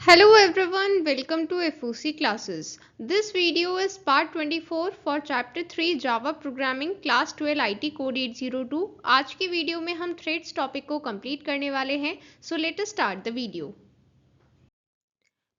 Hello everyone, welcome to FOC classes. This video is part 24 for chapter 3 Java Programming class 12 IT code 802. आज की video में हम threads topic को complete करने वाले हैं. So let us start the video.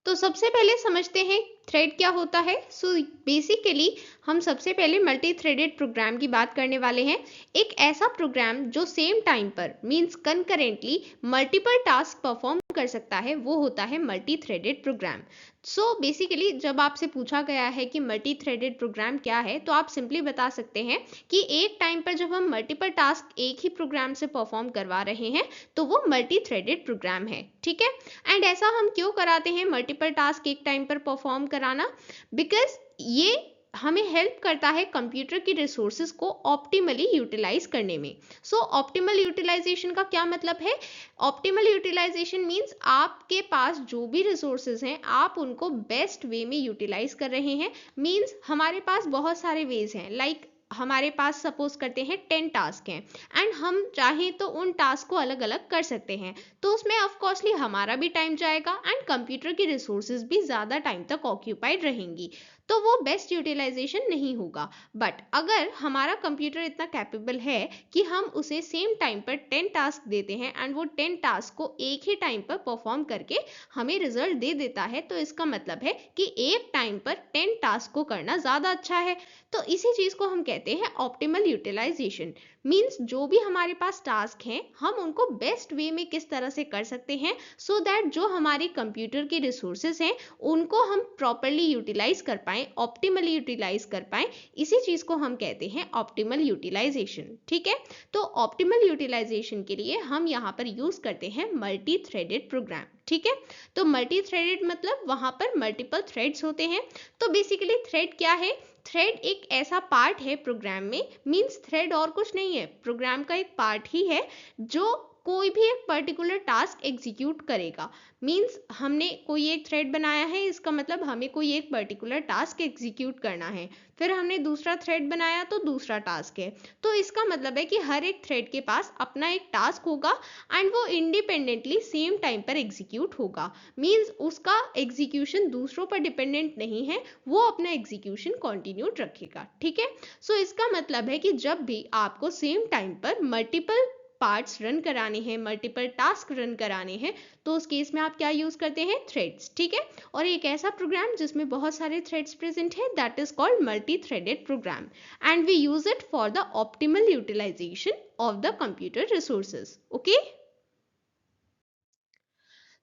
तो सबसे पहले समझते हैं थ्रेड क्या होता है. सो बेसिकली हम सबसे पहले मल्टी थ्रेडेड प्रोग्राम की बात करने वाले हैं. एक ऐसा प्रोग्राम जो सेम टाइम पर means concurrently multiple task perform कर सकता है वो होता है multi threaded program. So basically जब आपसे पूछा गया है कि मल्टी थ्रेडेड प्रोग्राम क्या है तो आप सिंपली बता सकते हैं कि एक टाइम पर जब हम मल्टीपल टास्क एक ही प्रोग्राम से परफॉर्म करवा रहे हैं तो वो मल्टी थ्रेडेड प्रोग्राम है. ठीक है. एंड ऐसा हम क्यों कराते हैं मल्टीपल टास्क एक टाइम पर परफॉर्म कराना? बिकॉज ये हमें हेल्प करता है कंप्यूटर की रिसोर्सेज को ऑप्टिमली यूटिलाइज करने में. सो ऑप्टिमल यूटिलाइजेशन का क्या मतलब है? ऑप्टिमल यूटिलाइजेशन मींस आपके पास जो भी रिसोर्सेज हैं आप उनको बेस्ट वे में यूटिलाइज कर रहे हैं. मींस हमारे पास बहुत सारे वेज हैं. लाइक हमारे पास सपोज करते हैं 10 टास्क हैं एंड हम चाहें तो उन टास्क को अलग अलग कर सकते हैं. तो उसमें ऑफकोर्सली हमारा भी टाइम जाएगा एंड कंप्यूटर की रिसोर्सेज भी ज़्यादा टाइम तक ऑक्यूपाइड रहेंगी. तो वो बेस्ट यूटिलाइजेशन नहीं होगा. बट अगर हमारा कंप्यूटर इतना कैपेबल है कि हम उसे सेम टाइम पर 10 टास्क देते हैं एंड वो 10 टास्क को एक ही टाइम पर परफॉर्म करके हमें रिजल्ट दे देता है तो इसका मतलब है कि एक टाइम पर 10 टास्क को करना ज़्यादा अच्छा है. तो इसी चीज़ को हम कहते हैं ऑप्टिमल यूटिलाइजेशन. मीन्स जो भी हमारे पास टास्क हैं हम उनको बेस्ट वे में किस तरह से कर सकते हैं सो दैट जो हमारे कंप्यूटर के रिसोर्सेज हैं उनको हम प्रॉपरली यूटिलाइज कर पाएं, ऑप्टिमली यूटिलाइज कर पाएं. इसी चीज़ को हम कहते हैं ऑप्टिमल यूटिलाइजेशन. ठीक है. तो ऑप्टिमल यूटिलाइजेशन के लिए हम यहाँ पर यूज़ करते हैं मल्टी थ्रेडेड प्रोग्राम. ठीक है. तो मल्टी थ्रेडेड मतलब वहाँ पर मल्टीपल थ्रेड्स होते हैं. तो बेसिकली थ्रेड क्या है? थ्रेड एक ऐसा पार्ट है प्रोग्राम में. मींस थ्रेड और कुछ नहीं है, प्रोग्राम का एक पार्ट ही है जो कोई भी एक पर्टिकुलर टास्क एग्जीक्यूट करेगा. मींस हमने कोई एक थ्रेड बनाया है इसका मतलब हमें कोई एक पर्टिकुलर टास्क एग्जीक्यूट करना है. फिर हमने दूसरा थ्रेड बनाया तो दूसरा टास्क है. तो इसका मतलब है कि हर एक थ्रेड के पास अपना एक टास्क होगा एंड वो इंडिपेंडेंटली सेम टाइम पर एग्जीक्यूट होगा. मींस उसका एग्जीक्यूशन दूसरों पर डिपेंडेंट नहीं है, वो अपना एग्जीक्यूशन कंटिन्यूड रखेगा. ठीक है. सो इसका मतलब है कि जब भी आपको सेम टाइम पर मल्टीपल पार्ट्स रन कराने हैं, मल्टीपल टास्क रन कराने हैं तो उस केस में आप क्या यूज करते हैं? थ्रेड्स. ठीक है. और एक ऐसा प्रोग्राम जिसमें बहुत सारे थ्रेड्स प्रेजेंट है that is called multi threaded program and we use it for the optimal utilization of the computer resources. Okay.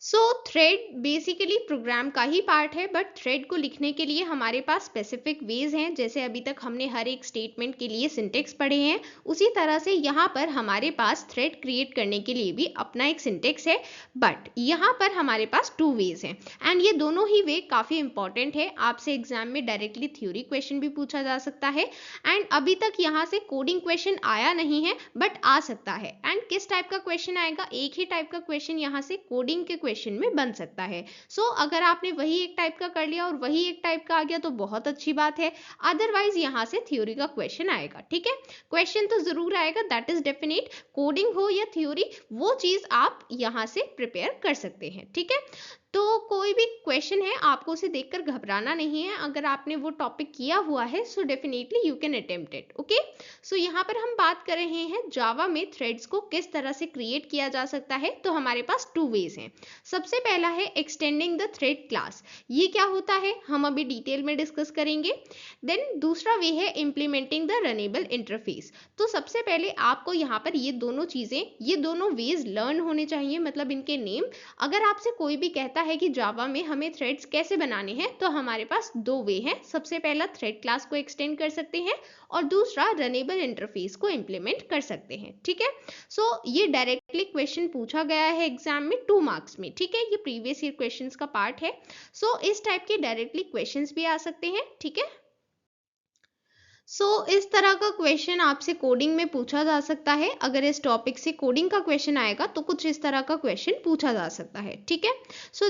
So thread basically program का ही पार्ट है बट थ्रेड को लिखने के लिए हमारे पास स्पेसिफिक वेज हैं. जैसे अभी तक हमने हर एक स्टेटमेंट के लिए सिंटेक्स पढ़े हैं उसी तरह से यहाँ पर हमारे पास थ्रेड क्रिएट करने के लिए भी अपना एक सिंटेक्स है. बट यहाँ पर हमारे पास 2 वेज हैं एंड ये दोनों ही वे काफ़ी इंपॉर्टेंट है. आपसे एग्जाम में डायरेक्टली थ्योरी क्वेश्चन भी पूछा जा सकता है एंड अभी तक यहाँ से कोडिंग क्वेश्चन आया नहीं है बट आ सकता है. एंड किस टाइप का क्वेश्चन आएगा? एक ही टाइप का क्वेश्चन यहाँ से कोडिंग के क्वेश्चन में बन सकता है. सो अगर आपने वही एक टाइप का कर लिया और वही एक टाइप का आ गया तो बहुत अच्छी बात है. अदरवाइज यहाँ से थ्योरी का क्वेश्चन आएगा. ठीक है. क्वेश्चन तो जरूर आएगा, दैट इज डेफिनेट. कोडिंग हो या थ्योरी वो चीज आप यहाँ से प्रिपेयर कर सकते हैं. ठीक है. तो कोई भी क्वेश्चन है आपको उसे देखकर घबराना नहीं है. अगर आपने वो टॉपिक किया हुआ है so definitely you can attempt it. Okay. So यहाँ पर हम बात कर रहे हैं जावा में थ्रेड्स को किस तरह से क्रिएट किया जा सकता है. तो हमारे पास 2 वेज हैं. सबसे पहला है एक्सटेंडिंग द थ्रेड क्लास. ये क्या होता है हम अभी डिटेल में डिस्कस करेंगे. देन दूसरा वे है इम्प्लीमेंटिंग द रनेबल इंटरफेस. तो सबसे पहले आपको यहाँ पर ये दोनों चीजें, ये दोनों वेज लर्न होने चाहिए, मतलब इनके नेम. अगर आपसे कोई भी कहता है कि जावा में हमें थ्रेड्स कैसे बनाने हैं तो हमारे पास 2 वे हैं. सबसे पहला थ्रेड क्लास को एक्सटेंड कर सकते हैं और दूसरा रनेबल इंटरफेस को इम्प्लीमेंट कर सकते हैं. ठीक है. सो ये डायरेक्टली क्वेश्चन पूछा गया है एग्जाम में 2 मार्क्स में. ठीक है. ये प्रीवियस ईयर क्वेश्चंस का पार्ट है. सो इस टाइप के डायरेक्टली क्वेश्चंस भी आ सकते हैं. ठीक है. इस तरह का क्वेश्चन आपसे कोडिंग में पूछा जा सकता है। अगर इस टॉपिक से कोडिंग का क्वेश्चन आएगा तो कुछ इस तरह का क्वेश्चन पूछा जा सकता है, ठीक है।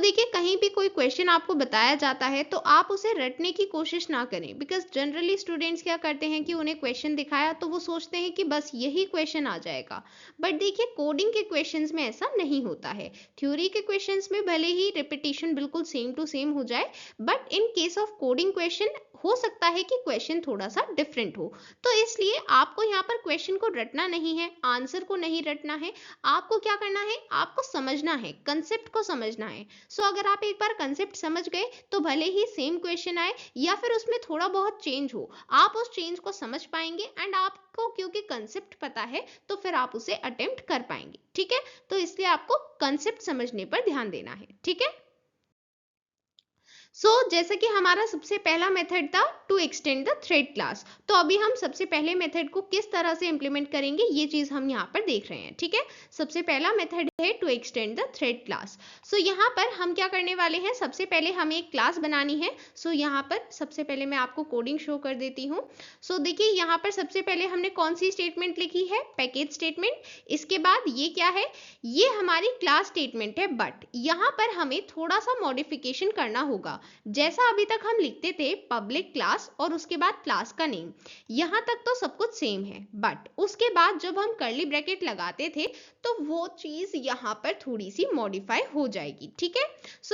देखिए, कहीं भी कोई क्वेश्चन आपको बताया जाता है तो आप उसे रटने की कोशिश ना करें, बिकॉज जनरली स्टूडेंट्स क्या करते हैं कि उन्हें क्वेश्चन दिखाया तो वो सोचते हैं कि बस यही क्वेश्चन आ जाएगा। बट देखिए, कोडिंग के क्वेश्चन में ऐसा नहीं होता है। थ्योरी के क्वेश्चन में भले ही रिपीटिशन बिल्कुल सेम टू सेम हो जाए, but in case of coding question हो सकता है कि क्वेश्चन थोड़ा सा डिफरेंट हो। तो इसलिए आपको यहाँ पर क्वेश्चन को रटना नहीं है, आंसर को नहीं रटना है। आपको क्या करना है, आपको समझना है, कंसेप्ट को समझना है। अगर आप एक बार कंसेप्ट समझ गए तो भले ही सेम क्वेश्चन आए या फिर उसमें थोड़ा बहुत चेंज हो, आप उस चेंज को समझ पाएंगे एंड आपको क्योंकि कंसेप्ट पता है तो फिर आप उसे अटेम्प्ट कर पाएंगे, ठीक है। तो इसलिए आपको कंसेप्ट समझने पर ध्यान देना है, ठीक है। जैसा कि हमारा सबसे पहला मेथड था to extend the thread class, तो अभी हम सबसे पहले मेथड को किस तरह से इंप्लीमेंट करेंगे ये चीज हम यहाँ पर देख रहे हैं, ठीक है। सबसे पहला मेथड है to extend the thread class. यहाँ पर हम क्या करने वाले हैं, सबसे पहले हमें एक क्लास बनानी है। यहाँ पर सबसे पहले मैं आपको कोडिंग शो कर देती हूँ। देखिए, यहाँ पर सबसे पहले हमने कौन सी स्टेटमेंट लिखी है, पैकेज स्टेटमेंट। इसके बाद ये क्या है, ये हमारी क्लास स्टेटमेंट है, बट यहाँ पर हमें थोड़ा सा मॉडिफिकेशन करना होगा। जैसा अभी तक हम लिखते थे पब्लिक क्लास और उसके बाद क्लास का नेम, यहां तक तो सब कुछ सेम है, बट उसके बाद जब हम कर्ली ब्रैकेट लगाते थे तो वो चीज यहां पर थोड़ी सी मॉडिफाई हो जाएगी, ठीक है।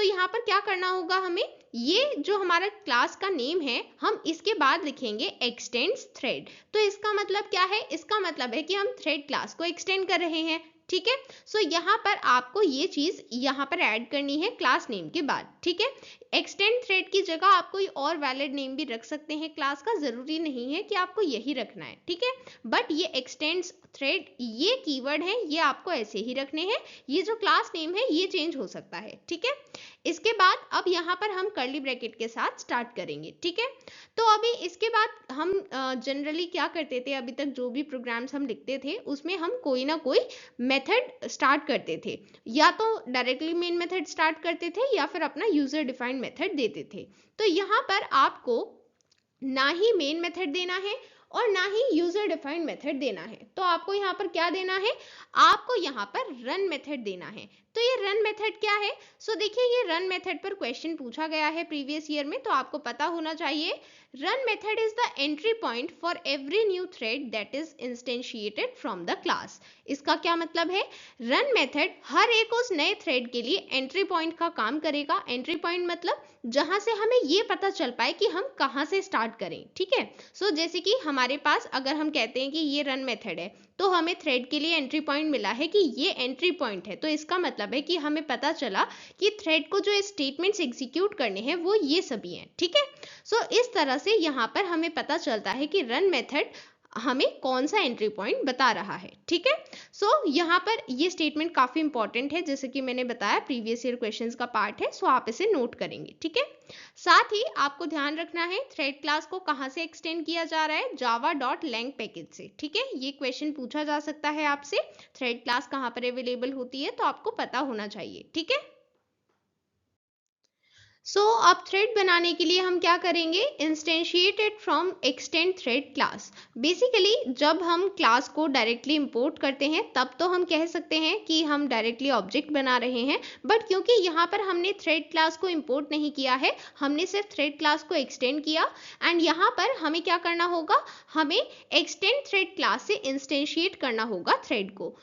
यहां पर क्या करना होगा हमें, ये जो हमारा क्लास का नेम है हम इसके बाद लिखेंगे एक्सटेंड्स थ्रेड। तो इसका मतलब क्या है, इसका मतलब है कि हम थ्रेड क्लास को एक्सटेंड कर रहे हैं, ठीक है। यहाँ पर आपको ये चीज यहाँ पर ऐड करनी है क्लास नेम के बाद, ठीक है। एक्सटेंड थ्रेड की जगह आप कोई और वैलिड नेम भी रख सकते हैं क्लास का, जरूरी नहीं है कि आपको यही रखना है, ठीक है। बट ये एक्सटेंड्स थ्रेड ये कीवर्ड है, ये आपको ऐसे ही रखने हैं। ये जो क्लास नेम है ये चेंज हो सकता है, ठीक है। इसके बाद अब यहाँ पर हम कर्ली ब्रैकेट के साथ स्टार्ट करेंगे, ठीक है। तो अभी इसके बाद हम जनरली क्या करते थे, अभी तक जो भी प्रोग्राम्स हम लिखते थे उसमें हम कोई ना कोई मेथड स्टार्ट करते थे, या तो डायरेक्टली मेन मेथड स्टार्ट करते थे या फिर अपना यूजर डिफाइंड मेथड देते थे। तो यहाँ पर आपको ना ही मेन मेथड देना है और ना ही यूजर डिफाइंड मेथड देना है। तो आपको यहाँ पर क्या देना है, आपको यहाँ पर रन मेथड देना है। तो ये रन मेथड क्या है, देखिए ये रन मेथड पर क्वेश्चन पूछा गया है प्रीवियस ईयर में, तो आपको पता होना चाहिए। Run method is the entry point for every new thread that is instantiated from the class. इसका क्या मतलब है, रन मेथड हर एक उस नए थ्रेड के लिए एंट्री पॉइंट का काम करेगा। एंट्री पॉइंट मतलब जहां से हमें ये पता चल पाए कि हम कहां से स्टार्ट करें, ठीक है। जैसे कि हमारे पास अगर हम कहते हैं कि ये रन मेथड है तो हमें थ्रेड के लिए एंट्री पॉइंट मिला है कि ये एंट्री पॉइंट है, तो इसका मतलब है कि हमें पता चला कि थ्रेड को जो स्टेटमेंट्स एग्जीक्यूट करने हैं वो ये सभी हैं, ठीक है। इस तरह से यहाँ पर हमें पता चलता है कि रन मेथड हमें कौन सा एंट्री पॉइंट बता रहा है, ठीक है। यहाँ पर ये स्टेटमेंट काफी इंपॉर्टेंट है, जैसे कि मैंने बताया प्रीवियस ईयर क्वेश्चंस का पार्ट है, आप इसे नोट करेंगे, ठीक है। साथ ही आपको ध्यान रखना है थ्रेड क्लास को कहां से एक्सटेंड किया जा रहा है, java.lang पैकेज से, ठीक है। ये क्वेश्चन पूछा जा सकता है आपसे, थ्रेड क्लास कहां पर अवेलेबल होती है, तो आपको पता होना चाहिए, ठीक है। अब थ्रेड बनाने के लिए हम क्या करेंगे, instantiated from extend thread class. Basically जब हम क्लास को डायरेक्टली इंपोर्ट करते हैं तब तो हम कह सकते हैं कि हम डायरेक्टली ऑब्जेक्ट बना रहे हैं, बट क्योंकि यहाँ पर हमने थ्रेड क्लास को इंपोर्ट नहीं किया है, हमने सिर्फ थ्रेड क्लास को एक्सटेंड किया, एंड यहाँ पर हमें क्या करना होगा, हमें एक्सटेंड थ्रेड क्लास से इंस्टेंशिएट करना होगा थ्रेड को।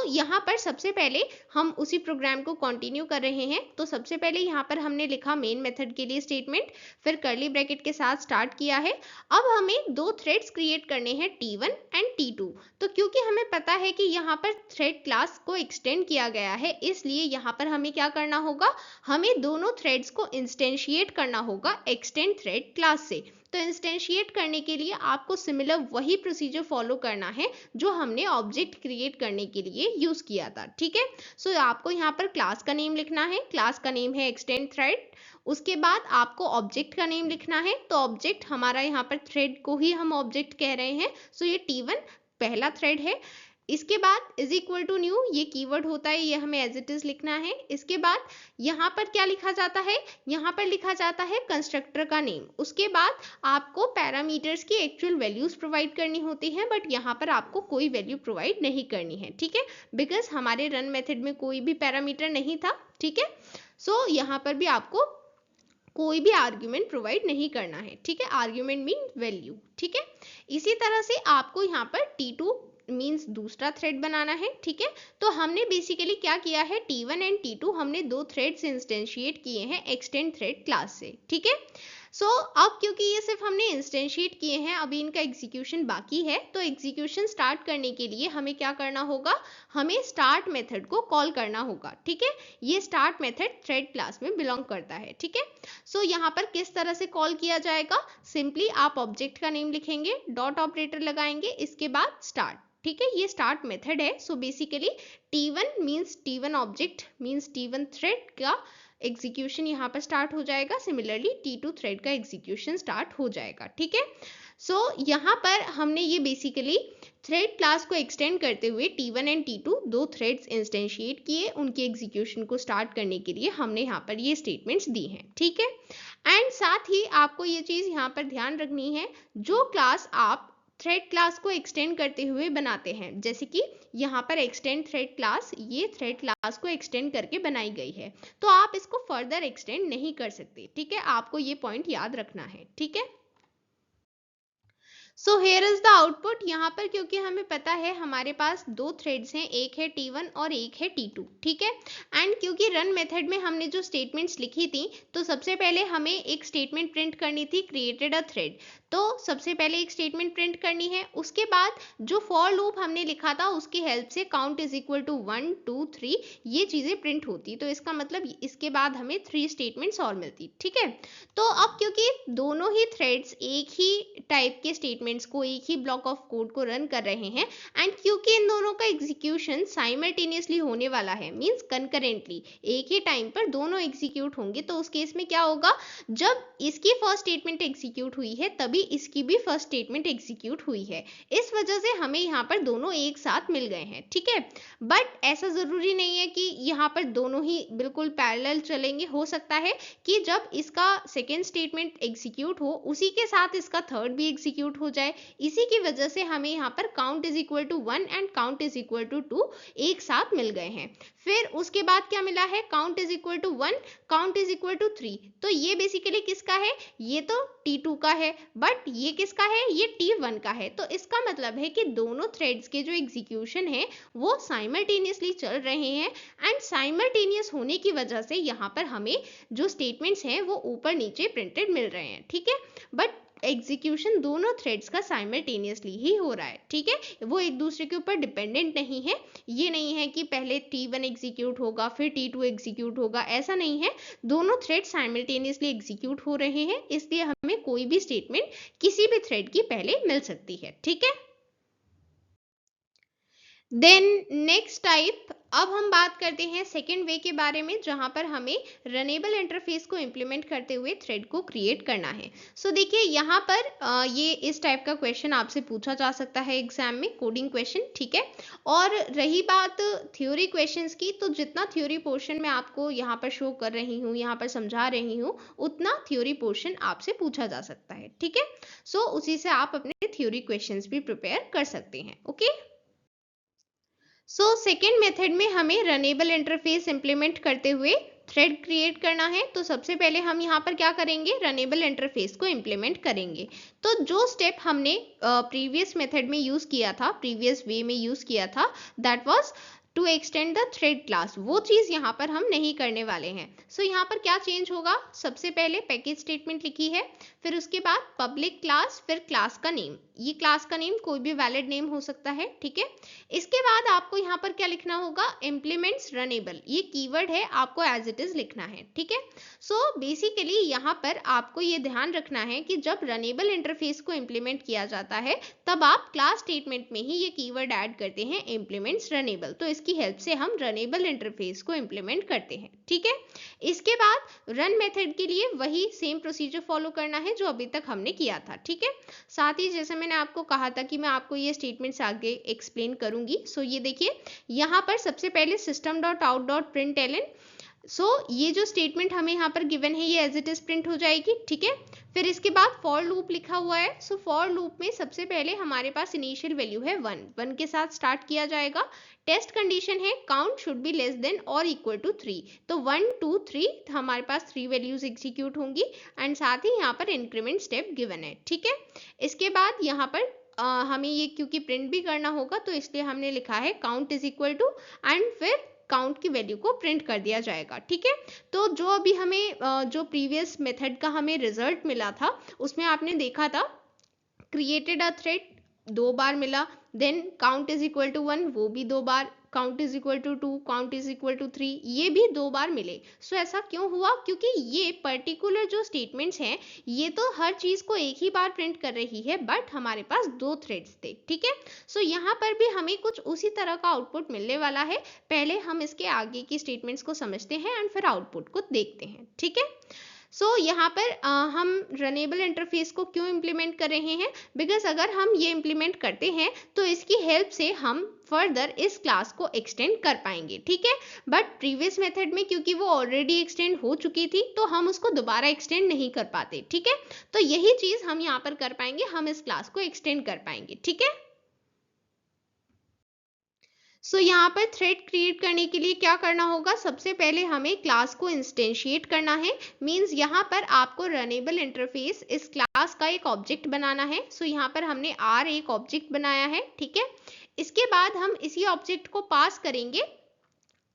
यहाँ पर सबसे पहले हम उसी प्रोग्राम को कंटिन्यू कर रहे हैं। तो सबसे पहले यहाँ पर हमने लिखा मेन मेथड के लिए स्टेटमेंट, फिर कर्ली ब्रैकेट के साथ स्टार्ट किया है। अब हमें दो थ्रेड्स क्रिएट करने हैं T1 एंड T2। तो क्योंकि हमें पता है कि यहाँ पर थ्रेड क्लास को एक्सटेंड किया गया है, इसलिए यहाँ पर हमें क्या करना होगा, हमें दोनों थ्रेड्स को इंस्टेंशिएट करना होगा एक्सटेंड थ्रेड क्लास से। तो इंस्टेंशिएट करने के लिए आपको सिमिलर वही प्रोसीजर फॉलो करना है जो हमने ऑब्जेक्ट क्रिएट करने के लिए यूज किया था, ठीक है। आपको यहाँ पर क्लास का नेम लिखना है, क्लास का नेम है एक्सटेंड थ्रेड। उसके बाद आपको ऑब्जेक्ट का नेम लिखना है, तो ऑब्जेक्ट हमारा यहाँ पर थ्रेड को ही हम ऑब्जेक्ट कह रहे हैं। ये T1 पहला थ्रेड है। इसके बाद इज इक्वल टू न्यू, ये कीवर्ड होता है, ये हमें एज इट इज लिखना है। इसके बाद यहाँ पर क्या लिखा जाता है, यहाँ पर लिखा जाता है कंस्ट्रक्टर का नेम। उसके बाद आपको पैरामीटर्स की एक्चुअल वैल्यूज प्रोवाइड करनी होती है, बट यहाँ पर आपको कोई वैल्यू प्रोवाइड नहीं करनी है, ठीक है, बिकॉज हमारे रन मेथड में कोई भी पैरामीटर नहीं था, ठीक है। सो यहाँ पर भी आपको कोई भी आर्ग्यूमेंट प्रोवाइड नहीं करना है, ठीक है, आर्ग्यूमेंट मीन वैल्यू, ठीक है। इसी तरह से आपको यहाँ पर T2 मीन्स दूसरा थ्रेड बनाना है, ठीक है। तो हमने बेसिकली क्या किया है, T1 एंड T2 हमने दो थ्रेड्स इंस्टेंशिएट किए हैं एक्सटेंड थ्रेड क्लास से, ठीक है। सो अब क्योंकि ये सिर्फ हमने इंस्टेंशिएट किए हैं, अभी इनका एग्जीक्यूशन बाकी है, तो एग्जीक्यूशन स्टार्ट करने के लिए हमें क्या करना होगा, हमें स्टार्ट मेथड को कॉल करना होगा, ठीक है। ये स्टार्ट मेथड थ्रेड क्लास में बिलोंग करता है, ठीक है। सो यहाँ पर किस तरह से कॉल किया जाएगा, सिंपली आप ऑब्जेक्ट का नेम लिखेंगे, डॉट ऑपरेटर लगाएंगे, इसके बाद स्टार्ट, ठीक है, ये स्टार्ट मेथड है। So basically T1 means T1 object means T1 thread का एग्जीक्यूशन यहाँ पर स्टार्ट हो जाएगा, सिमिलरली T2 थ्रेड का एग्जीक्यूशन स्टार्ट हो जाएगा, ठीक है। सो यहाँ पर हमने ये बेसिकली थ्रेड क्लास को एक्सटेंड करते हुए T1 एंड T2 दो थ्रेड्स इंस्टेंशिएट किए, उनके एग्जीक्यूशन को स्टार्ट करने के लिए हमने यहाँ पर ये स्टेटमेंट्स दी हैं, ठीक है। एंड साथ ही आपको ये चीज़ यहाँ पर ध्यान रखनी है, जो क्लास आप थ्रेड क्लास को एक्सटेंड करते हुए बनाते हैं, जैसे कि यहाँ पर एक्सटेंड थ्रेड क्लास, ये थ्रेड क्लास को एक्सटेंड करके बनाई गई है, तो आप इसको फर्दर एक्सटेंड नहीं कर सकते, ठीक है, आपको ये पॉइंट याद रखना है, ठीक है। So here is the output. यहाँ पर क्योंकि हमें पता है हमारे पास दो थ्रेड्स हैं, एक है T1 और एक है T2, ठीक है। एंड क्योंकि रन मेथड में हमने जो स्टेटमेंट्स लिखी थी, तो सबसे पहले हमें एक स्टेटमेंट प्रिंट करनी थी, क्रिएटेड अ थ्रेड, तो सबसे पहले एक स्टेटमेंट प्रिंट करनी है। उसके बाद जो फॉर लूप हमने लिखा था उसकी हेल्प से काउंट इज इक्वल टू 1 2 3 ये चीज़ें प्रिंट होती, तो इसका मतलब इसके बाद हमें 3 स्टेटमेंट्स और मिलती, ठीक है। तो अब क्योंकि दोनों ही थ्रेड्स एक ही टाइप के स्टेटमेंट्स को, एक ही ब्लॉक ऑफ कोड को रन कर रहे हैं, एंड क्योंकि इन दोनों का एग्जीक्यूशन साइमल्टेनियसली होने वाला है, मींस कंकरेंटली एक ही टाइम पर दोनों एग्जीक्यूट होंगे, तो उस केस में क्या होगा, जब इसकी फर्स्ट स्टेटमेंट एग्जीक्यूट हुई है तभी इसकी भी फर्स्ट स्टेटमेंट एग्जीक्यूट हुई है, इस वजह से हमें यहाँ पर दोनों एक साथ मिल गए हैं, ठीक है। बट ऐसा जरूरी नहीं है कि यहाँ पर दोनों ही बिल्कुल पैरेलल चलेंगे, हो सकता है कि जब इसका सेकेंड स्टेटमेंट एग्जीक्यूट हो उसी के साथ इसका थर्ड भी एग्जीक्यूट हो जाए, इसी की वजह से हमें यहाँ पर count is equal to 1 and count is equal to 2 एक साथ मिल गए हैं। फिर उसके बाद क्या मिला है, count is equal to 1, count is equal to 3, तो ये बेसिकली किसका है, ये तो T2 का है, बट ये किसका है, ये T1 का है। तो इसका मतलब है कि दोनों थ्रेड्स के जो एग्जीक्यूशन है वो साइमल्टेनियसली चल रहे हैं, एंड साइमल्टेनियस होने की वजह से यहाँ पर हमें जो स्टेटमेंट्स हैं वो ऊपर नीचे प्रिंटेड मिल रहे हैं, ठीक है। बट एग्जीक्यूशन दोनों थ्रेड्स का साइमल्टेनियसली ही हो रहा है, ठीक है, वो एक दूसरे के ऊपर डिपेंडेंट नहीं है। ये नहीं है कि पहले T1 एग्जीक्यूट होगा फिर T2 एग्जीक्यूट होगा, ऐसा नहीं है, दोनों थ्रेड साइमल्टेनियसली एग्जीक्यूट हो रहे हैं, इसलिए हमें कोई भी स्टेटमेंट किसी भी थ्रेड की पहले मिल सकती है, ठीक है। देन नेक्स्ट टाइप, अब हम बात करते हैं सेकेंड वे के बारे में, जहां पर हमें रनेबल इंटरफेस को इम्प्लीमेंट करते हुए थ्रेड को क्रिएट करना है। सो देखिए यहाँ पर ये इस टाइप का क्वेश्चन आपसे पूछा जा सकता है एग्जाम में, कोडिंग क्वेश्चन, ठीक है। और रही बात थ्योरी क्वेश्चंस की, तो जितना थ्योरी पोर्शन में आपको यहाँ पर शो कर रही हूँ, यहाँ पर समझा रही हूँ, उतना थ्योरी पोर्शन आपसे पूछा जा सकता है, ठीक है। सो उसी से आप अपने थ्योरी क्वेश्चंस भी प्रिपेयर कर सकते हैं, ओके। सो सेकेंड मेथड में हमें रनेबल इंटरफेस इंप्लीमेंट करते हुए थ्रेड क्रिएट करना है। तो सबसे पहले हम यहाँ पर क्या करेंगे, रनेबल इंटरफेस को इम्प्लीमेंट करेंगे। तो जो स्टेप हमने प्रीवियस मेथड में यूज किया था, प्रीवियस वे में यूज किया था, that was to extend the thread class, वो चीज यहाँ पर हम नहीं करने वाले हैं। सो यहाँ पर क्या चेंज होगा, सबसे पहले पैकेज स्टेटमेंट लिखी है, फिर उसके बाद पब्लिक क्लास, फिर क्लास का नेम, ये क्लास का नेम कोई भी वैलिड नेम हो सकता है, ठीक है। इसके बाद आपको यहाँ पर क्या लिखना होगा, इम्प्लीमेंट्स रनेबल, ये कीवर्ड है, आपको एज इट इज लिखना है, ठीक है। सो बेसिकली यहाँ पर आपको ये ध्यान रखना है कि जब रनेबल इंटरफेस को इम्प्लीमेंट किया जाता है तब आप क्लास स्टेटमेंट में ही ये कीवर्ड ऐड करते हैं, इम्प्लीमेंट्स रनेबल, तो इसकी हेल्प से हम रनेबल इंटरफेस को इम्प्लीमेंट करते हैं, ठीक है। इसके बाद रन मेथड के लिए वही सेम प्रोसीजर फॉलो करना है जो अभी तक हमने किया था, ठीक है। साथ ही जैसे मैंने आपको कहा था कि मैं आपको ये स्टेटमेंट्स आगे एक्सप्लेन करूंगी। सो ये देखिए, यहाँ पर सबसे पहले system dot out dot println. So ये जो स्टेटमेंट हमें यहाँ पर गिवन है ये एज इट इज प्रिंट हो जाएगी, ठीक है। फिर इसके बाद फॉर लूप लिखा हुआ है। सो फॉर लूप में सबसे पहले हमारे पास इनिशियल वैल्यू है 1 के साथ स्टार्ट किया जाएगा। टेस्ट कंडीशन है count should be less than और इक्वल टू 3। तो 1 2 3 हमारे पास 3 वैल्यूज एग्जीक्यूट होंगी एंड साथ ही यहाँ पर इंक्रीमेंट स्टेप गिवन है, ठीक है। इसके बाद यहाँ पर हमें ये क्योंकि प्रिंट भी करना होगा तो इसलिए हमने लिखा है काउंट इज इक्वल टू एंड फिर काउंट की वैल्यू को प्रिंट कर दिया जाएगा, ठीक है। तो जो अभी हमें जो प्रीवियस मेथड का हमें रिजल्ट मिला था उसमें आपने देखा था क्रिएटेड अ थ्रेड 2 बार मिला, then count is equal to 1 वो भी 2 बार, count is equal to 2, count is equal to 3 ये भी 2 बार मिले। सो ऐसा क्यों हुआ? क्योंकि ये पर्टिकुलर जो स्टेटमेंट्स हैं ये तो हर चीज को एक ही बार प्रिंट कर रही है, बट हमारे पास 2 थ्रेड्स थे, ठीक है। सो यहाँ पर भी हमें कुछ उसी तरह का आउटपुट मिलने वाला है। पहले हम इसके आगे की स्टेटमेंट्स को समझते हैं एंड फिर आउटपुट को देखते हैं, ठीक है। सो यहाँ पर हम रनेबल इंटरफेस को क्यों इम्प्लीमेंट कर रहे हैं? बिकॉज अगर हम ये इम्प्लीमेंट करते हैं तो इसकी हेल्प से हम फर्दर इस क्लास को एक्सटेंड कर पाएंगे, ठीक है। बट प्रीवियस मेथड में क्योंकि वो ऑलरेडी एक्सटेंड हो चुकी थी तो हम उसको दोबारा एक्सटेंड नहीं कर पाते, ठीक है। तो यही चीज हम यहाँ पर कर पाएंगे, हम इस क्लास को एक्सटेंड कर पाएंगे, ठीक है। सो यहाँ पर थ्रेड क्रिएट करने के लिए क्या करना होगा? सबसे पहले हमें क्लास को इंस्टेंशिएट करना है। मींस यहाँ पर आपको रनेबल इंटरफेस इस क्लास का एक ऑब्जेक्ट बनाना है। सो यहाँ पर हमने आर एक ऑब्जेक्ट बनाया है, ठीक है। इसके बाद हम इसी ऑब्जेक्ट को पास करेंगे।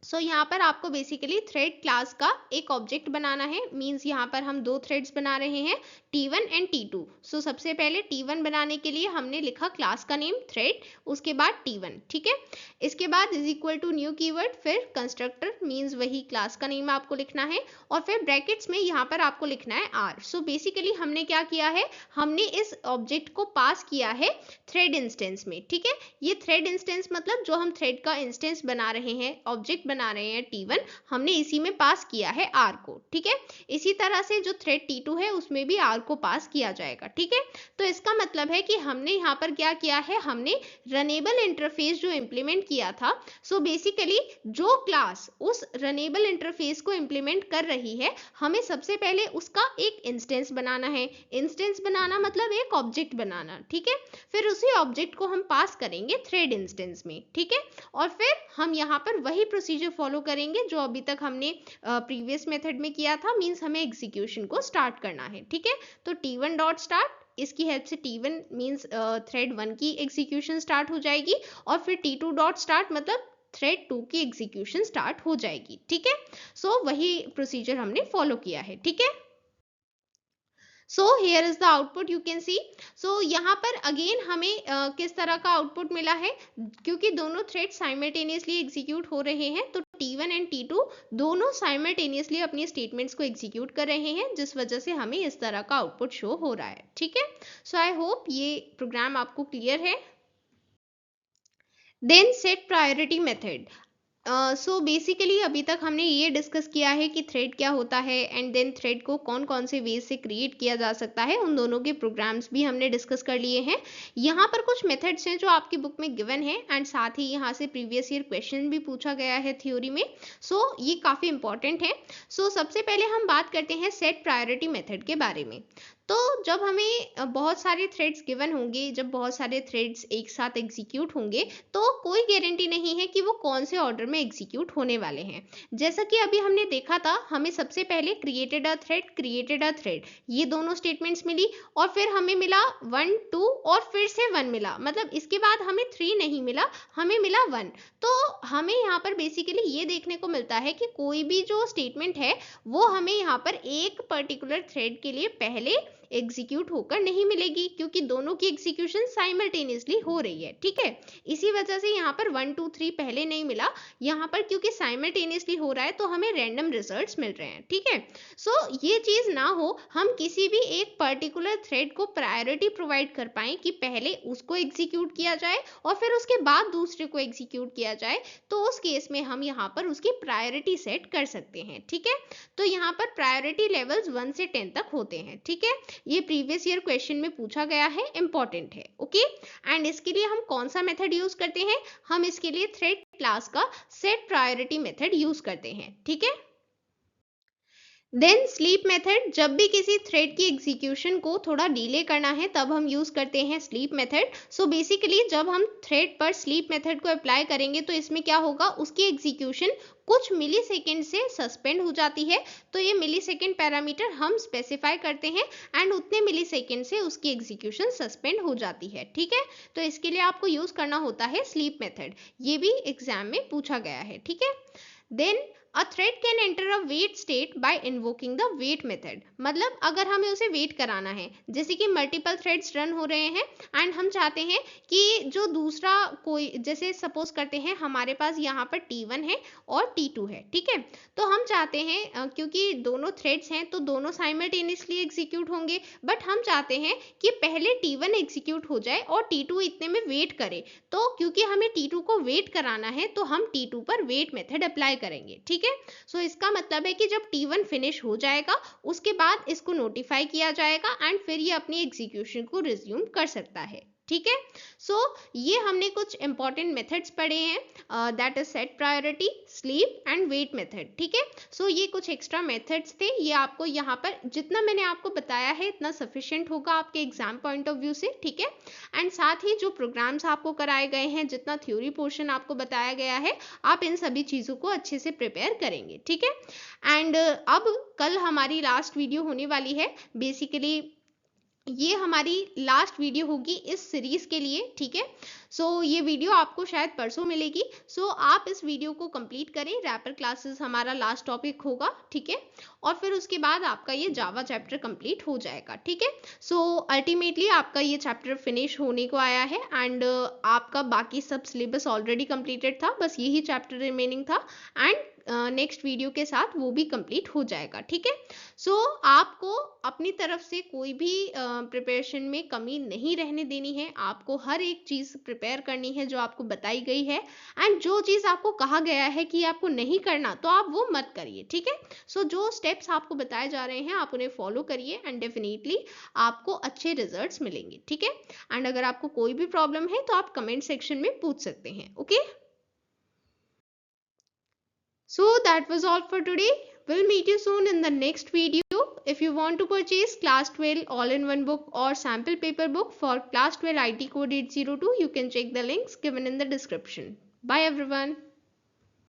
सो यहाँ पर आपको बेसिकली थ्रेड क्लास का एक ऑब्जेक्ट बनाना है। मींस यहाँ पर हम 2 थ्रेड्स बना रहे हैं, T1 एंड T2। सो सबसे पहले T1 बनाने के लिए हमने लिखा क्लास का नेम थ्रेड, उसके बाद T1, ठीक है। इसके बाद is equal to new keyword, फिर कंस्ट्रक्टर मींस वही क्लास का नेम आपको लिखना है और फिर ब्रैकेट्स में यहाँ पर आपको लिखना है R। सो बेसिकली हमने क्या किया है, हमने इस ऑब्जेक्ट को पास किया है थ्रेड इंस्टेंस में, ठीक है। ये थ्रेड इंस्टेंस मतलब जो हम थ्रेड का इंस्टेंस बना रहे हैं, ऑब्जेक्ट बना रहे हैं T1, हमने इसी में पास किया है R को, ठीक है। इसी तरह से जो थ्रेड T2 है उसमें भी R को पास किया जाएगा, ठीक है। तो इसका मतलब है कि हमने यहाँ पर क्या किया है, हमने रनेबल इंटरफेस जो इंप्लीमेंट किया था। सो बेसिकली जो क्लास उस रनेबल इंटरफेस को इंप्लीमेंट कर रही है, हमें सबसे पहले उसका एक इंस्टेंस बनाना है। इंस्टेंस बनाना मतलब एक ऑब्जेक्ट बनाना, ठीक है। फिर उसी ऑब्जेक्ट को हम पास करेंगे थ्रेड इंस्टेंस में, ठीक है। और फिर हम यहाँ पर वही प्रोसीजर फॉलो करेंगे जो अभी तक हमने प्रीवियस मेथड में किया था। मींस हमें एग्जीक्यूशन को स्टार्ट करना है, ठीक है। तो T1 डॉट स्टार्ट, इसकी हेल्प से T1 मींस थ्रेड 1 की एग्जीक्यूशन स्टार्ट हो जाएगी और फिर T2 डॉट स्टार्ट मतलब थ्रेड 2 की एग्जीक्यूशन स्टार्ट हो जाएगी, ठीक है। सो वही प्रोसीजर हमने फॉलो किया है, ठीक है। So here is the output you can see. So यहाँ पर अगेन हमें किस तरह का आउटपुट मिला है, क्योंकि दोनों थ्रेड साइमल्टेनियसली एग्जीक्यूट हो रहे हैं तो T1 एंड T2 दोनों साइमल्टेनियसली अपनी स्टेटमेंट्स को एग्जीक्यूट कर रहे हैं, जिस वजह से हमें इस तरह का आउटपुट शो हो रहा है, ठीक है। सो आई होप ये प्रोग्राम आपको क्लियर है। Then set priority method. So basically अभी तक हमने ये डिस्कस किया है कि थ्रेड क्या होता है एंड देन थ्रेड को कौन कौन से वेज से क्रिएट किया जा सकता है, उन दोनों के प्रोग्राम्स भी हमने डिस्कस कर लिए हैं। यहाँ पर कुछ मेथड्स हैं जो आपकी बुक में गिवन है एंड साथ ही यहाँ से प्रीवियस ईयर क्वेश्चन भी पूछा गया है थ्योरी में। सो ये काफ़ी इंपॉर्टेंट है। सो सबसे पहले हम बात करते हैं सेट प्रायोरिटी मेथड के बारे में। तो जब हमें बहुत सारे थ्रेड्स गिवन होंगे, जब बहुत सारे थ्रेड्स एक साथ एग्जीक्यूट होंगे तो कोई गारंटी नहीं है कि वो कौन से ऑर्डर में एग्जीक्यूट होने वाले हैं। जैसा कि अभी हमने देखा था, हमें सबसे पहले क्रिएटेड अ थ्रेड ये दोनों स्टेटमेंट्स मिली और फिर हमें मिला 1 2 और फिर से 1 मिला, मतलब इसके बाद हमें 3 नहीं मिला, हमें मिला 1। तो हमें यहाँ पर बेसिकली ये देखने को मिलता है कि कोई भी जो स्टेटमेंट है वो हमें यहाँ पर एक पर्टिकुलर थ्रेड के लिए पहले एग्जीक्यूट होकर नहीं मिलेगी, क्योंकि दोनों की एग्जीक्यूशन साइमल्टेनियसली हो रही है, ठीक है। इसी वजह से यहाँ पर 1 2 3 पहले नहीं मिला, यहाँ पर क्योंकि साइमल्टेनियसली हो रहा है तो हमें रैंडम रिजल्ट्स मिल रहे हैं, ठीक है। सो ये चीज ना हो, हम किसी भी एक पर्टिकुलर थ्रेड को प्रायोरिटी प्रोवाइड कर पाए कि पहले उसको एग्जीक्यूट किया जाए और फिर उसके बाद दूसरे को एग्जीक्यूट किया जाए, तो उस केस में हम यहाँ पर उसकी प्रायोरिटी सेट कर सकते हैं, ठीक है। तो यहाँ पर प्रायोरिटी लेवल्स 1 से 10 तक होते हैं, ठीक है। ये प्रीवियस ईयर क्वेश्चन में पूछा गया है, इंपॉर्टेंट है। ओके, एंड इसके लिए हम कौन सा मेथड यूज करते हैं? हम इसके लिए थ्रेड क्लास का सेट प्रायोरिटी मेथड यूज करते हैं। ठीक है, देन स्लीप मेथड, जब भी किसी थ्रेड की एग्जीक्यूशन को थोड़ा डिले करना है तब हम यूज करते हैं स्लीप मेथड। सो बेसिकली जब हम थ्रेड पर स्लीप मेथड को अप्लाई करेंगे तो इसमें क्या होगा, उसकी एग्जीक्यूशन कुछ मिली सेकेंड से सस्पेंड हो जाती है। तो ये मिली सेकेंड पैरामीटर हम स्पेसिफाई करते हैं एंड उतने मिली सेकेंड से उसकी एग्जीक्यूशन सस्पेंड हो जाती है। ठीक है, तो इसके लिए आपको यूज करना होता है स्लीप मेथड, ये भी एग्जाम में पूछा गया है। ठीक है, then a thread can enter a wait state by invoking the wait method, मतलब अगर हमें उसे वेट कराना है, जैसे कि मल्टीपल थ्रेड्स रन हो रहे हैं एंड हम चाहते हैं कि जो दूसरा कोई, जैसे सपोज करते हैं हमारे पास यहाँ पर T1 है और T2 है। ठीक है, तो हम चाहते हैं क्योंकि दोनों थ्रेड्स हैं तो दोनों साइमल्टेनियसली एग्जीक्यूट होंगे, बट हम चाहते हैं कि पहले T1 एग्जीक्यूट हो जाए और T2 इतने में वेट करे। तो क्योंकि हमें T2 को वेट कराना है तो हम T2 पर वेट मेथड अप्लाई करेंगे। ठीक है, सो इसका मतलब है कि जब T1 फिनिश हो जाएगा उसके बाद इसको नोटिफाई किया जाएगा एंड फिर ये अपनी एग्जीक्यूशन को रिज्यूम कर सकता है। ठीक है, सो ये हमने कुछ इंपॉर्टेंट मेथड्स पढ़े हैं, that is set priority, sleep and wait method. ठीक है, सो ये कुछ एक्स्ट्रा मेथड्स थे, ये आपको यहाँ पर जितना मैंने आपको बताया है इतना सफिशिएंट होगा आपके एग्जाम पॉइंट ऑफ व्यू से। ठीक है, एंड साथ ही जो प्रोग्राम्स आपको कराए गए हैं, जितना थ्योरी पोर्शन आपको बताया गया है, आप इन सभी चीज़ों को अच्छे से प्रिपेयर करेंगे। ठीक है, एंड अब कल हमारी लास्ट वीडियो होने वाली है, बेसिकली ये हमारी लास्ट वीडियो होगी इस सीरीज के लिए। ठीक है, सो ये वीडियो आपको शायद परसों मिलेगी। सो आप इस वीडियो को कंप्लीट करें, रैपर क्लासेस हमारा लास्ट टॉपिक होगा। ठीक है, और फिर उसके बाद आपका ये जावा चैप्टर कंप्लीट हो जाएगा। ठीक है, सो अल्टीमेटली आपका ये चैप्टर फिनिश होने को आया है एंड आपका बाकी सब सिलेबस ऑलरेडी कंप्लीटेड था, बस यही चैप्टर रिमेनिंग था एंड नेक्स्ट वीडियो के साथ वो भी कंप्लीट हो जाएगा। ठीक है, सो आपको अपनी तरफ से कोई भी प्रिपरेशन में कमी नहीं रहने देनी है, आपको हर एक चीज़ प्रिपेयर करनी है जो आपको बताई गई है एंड जो चीज़ आपको कहा गया है कि आपको नहीं करना तो आप वो मत करिए। ठीक है, सो जो स्टेप्स आपको बताए जा रहे हैं आप उन्हें फॉलो करिए एंड डेफिनेटली आपको अच्छे रिजल्ट्स मिलेंगे। ठीक है, एंड अगर आपको कोई भी प्रॉब्लम है तो आप कमेंट सेक्शन में पूछ सकते हैं। Okay, so that was all for today. We'll meet you soon in the next video. If you want to purchase class 12 all-in-one book or sample paper book for class 12 IT code 802, you can check the links given in the description. Bye everyone.